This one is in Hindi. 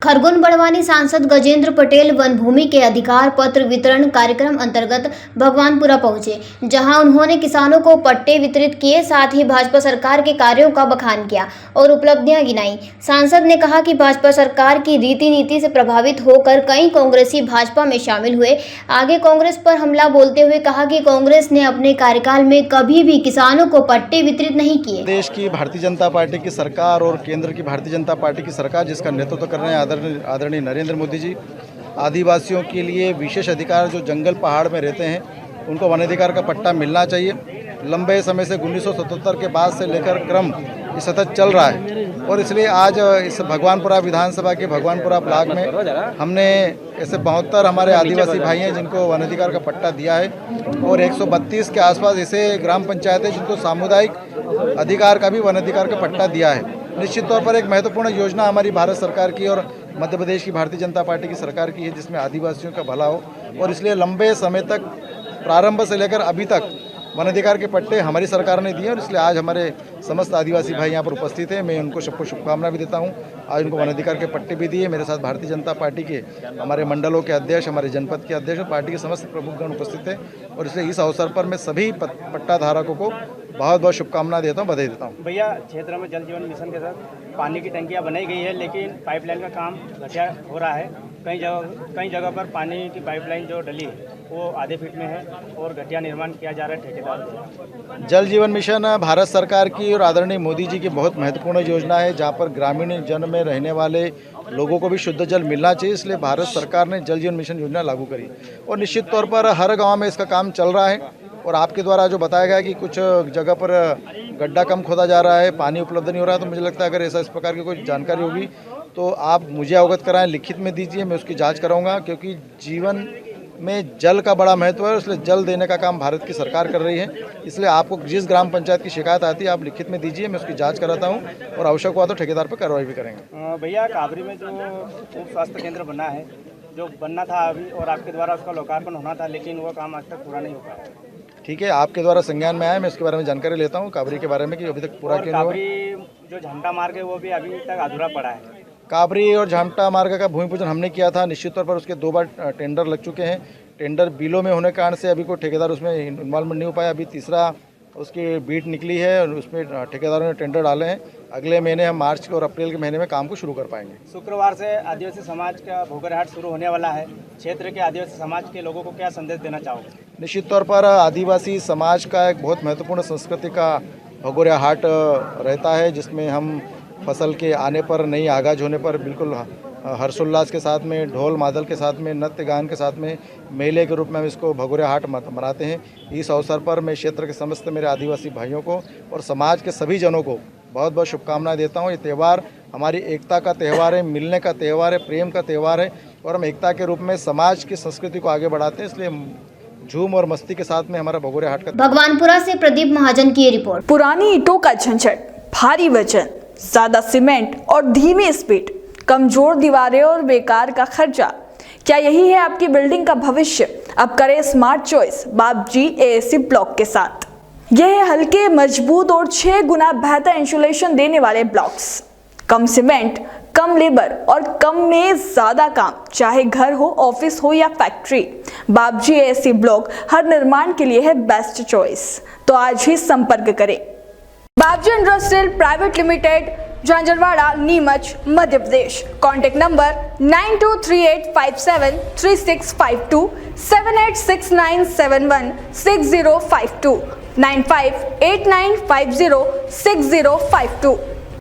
खरगोन बड़वानी सांसद गजेंद्र पटेल वन भूमि के अधिकार पत्र वितरण कार्यक्रम अंतर्गत भगवानपुरा पहुंचे, जहां उन्होंने किसानों को पट्टे वितरित किए। साथ ही भाजपा सरकार के कार्यों का बखान किया और उपलब्धियां गिनाई। सांसद ने कहा कि भाजपा सरकार की रीति नीति से प्रभावित होकर कई कांग्रेसी भाजपा में शामिल हुए। आगे कांग्रेस पर हमला बोलते हुए कहा कि कांग्रेस ने अपने कार्यकाल में कभी भी किसानों को पट्टे वितरित नहीं किए। देश की भारतीय जनता पार्टी की सरकार और केंद्र की भारतीय जनता पार्टी की सरकार जिसका नेतृत्व कर रहे हैं आदरणीय नरेंद्र मोदी जी, आदिवासियों के लिए विशेष अधिकार जो जंगल पहाड़ में रहते हैं उनको वन अधिकार का पट्टा मिलना चाहिए। लंबे समय से 1977 के बाद से लेकर क्रम ये सतत चल रहा है और इसलिए आज इस भगवानपुरा विधानसभा के भगवानपुरा ब्लॉक में हमने ऐसे 72 हमारे आदिवासी भाई हैं जिनको वन अधिकार का पट्टा दिया है और 132 के आसपास ऐसे ग्राम पंचायत है जिनको सामुदायिक अधिकार का भी वन अधिकार का पट्टा दिया है। निश्चित तौर पर एक महत्वपूर्ण योजना हमारी भारत सरकार की और मध्य प्रदेश की भारतीय जनता पार्टी की सरकार की है जिसमें आदिवासियों का भला हो और इसलिए लंबे समय तक प्रारंभ से लेकर अभी तक वन अधिकार के पट्टे हमारी सरकार ने दिए और इसलिए आज हमारे समस्त आदिवासी भाई यहाँ पर उपस्थित हैं। मैं उनको सबको शुभकामना भी देता हूँ। आज उनको वन अधिकार के पट्टे भी दिए। मेरे साथ भारतीय जनता पार्टी के हमारे मंडलों के अध्यक्ष, हमारे जनपद के अध्यक्ष और पार्टी के समस्त प्रमुखगण उपस्थित हैं और इसलिए इस अवसर पर मैं सभी पट्टा धारकों को बहुत बहुत शुभकामना देता हूँ, बधाई देता हूँ। भैया, क्षेत्र में जल जीवन मिशन के साथ पानी की टंकियाँ बनाई गई है, लेकिन पाइपलाइन का काम घटिया हो रहा है। कई जगह पर पानी की पाइपलाइन जो डली है वो आधे फीट में है और घटिया निर्माण किया जा रहा है ठेकेदार। जल जीवन मिशन भारत सरकार की और आदरणीय मोदी जी की बहुत महत्वपूर्ण योजना है जहाँ पर ग्रामीण जन में रहने वाले लोगों को भी शुद्ध जल मिलना चाहिए। इसलिए भारत सरकार ने जल जीवन मिशन योजना लागू करी और निश्चित तौर पर हर गाँव में इसका काम चल रहा है। और आपके द्वारा जो बताया गया कि कुछ जगह पर गड्ढा कम खोदा जा रहा है, पानी उपलब्ध नहीं हो रहा है, तो मुझे लगता है अगर ऐसा इस प्रकार की कोई जानकारी होगी तो आप मुझे अवगत कराएं, लिखित में दीजिए, मैं उसकी जांच कराऊंगा। क्योंकि जीवन में जल का बड़ा महत्व है, इसलिए जल देने का काम भारत की सरकार कर रही है। इसलिए आपको जिस ग्राम पंचायत की शिकायत आती है आप लिखित में दीजिए, मैं उसकी जाँच कराता हूँ और आवश्यक हुआ तो ठेकेदार पर कार्रवाई भी करेंगे। भैया, काबरी में जो उप स्वास्थ्य केंद्र बना है, जो बनना था अभी और आपके द्वारा उसका लोकार्पण होना था, लेकिन वो काम आज तक पूरा नहीं हो पाया। ठीक है, आपके द्वारा संज्ञान में आया, मैं इसके बारे में जानकारी लेता हूँ काबरी के बारे में कि अभी तक पूरा क्यों नहीं हुआ। काबरी जो झंडा मार्ग है वो भी अभी तक अधूरा पड़ा है। काबरी और झामटा मार्ग का भूमि पूजन हमने किया था। निश्चित तौर पर उसके 2 बार टेंडर लग चुके हैं। टेंडर बिलों में होने के कारण से अभी कोई ठेकेदार उसमें इन्वॉल्वमेंट नहीं हो पाया। अभी तीसरा उसकी बीट निकली है और उसमें ठेकेदारों ने टेंडर डाले हैं। अगले महीने हम मार्च और अप्रैल के महीने में काम को शुरू कर पाएंगे। शुक्रवार से आदिवासी समाज का भोगरे हाट शुरू होने वाला है। क्षेत्र के आदिवासी समाज के लोगों को क्या संदेश देना चाहोगे? निश्चित तौर पर आदिवासी समाज का एक बहुत महत्वपूर्ण संस्कृति का भगोरे हाट रहता है, जिसमें हम फसल के आने पर, नई आगाज होने पर बिल्कुल हर्षोल्लास के साथ में, ढोल मादल के साथ में, नृत्य गान के साथ में, मेले के रूप में हम इसको भगोरे हाट मनाते हैं। इस अवसर पर मैं क्षेत्र के समस्त मेरे आदिवासी भाइयों को और समाज के सभी जनों को बहुत बहुत शुभकामनाएं देता हूं। ये त्यौहार हमारी एकता का त्यौहार है, मिलने का त्यौहार है, प्रेम का त्यौहार है और हम एकता के रूप में समाज की संस्कृति को आगे बढ़ाते हैं। इसलिए झूम और मस्ती के साथ में हमारा भगोरे हाट का। भगवानपुरा से प्रदीप महाजन की रिपोर्ट। पुरानी ईंटों का झंझट, भारी वजन, ज्यादा सीमेंट और धीमी स्पीड, कमजोर दीवारें और बेकार का खर्चा, क्या यही है आपकी बिल्डिंग का भविष्य? अब करें स्मार्ट चॉइस बाबजी एएसी ब्लॉक के साथ। यह है हल्के, मजबूत और 6 गुना बेहतर इंसुलेशन देने वाले ब्लॉक्स। कम सीमेंट, कम लेबर और कम में ज्यादा काम, चाहे घर हो, ऑफिस हो या फैक्ट्री, बाबजी एएसी ब्लॉक हर निर्माण के लिए है बेस्ट चॉइस। तो आज ही संपर्क करें। Babji industrial private limited, Jhanjharwada, Neemuch, Madhya Pradesh. Contact number 9238573652, 7869716052, 9589506052।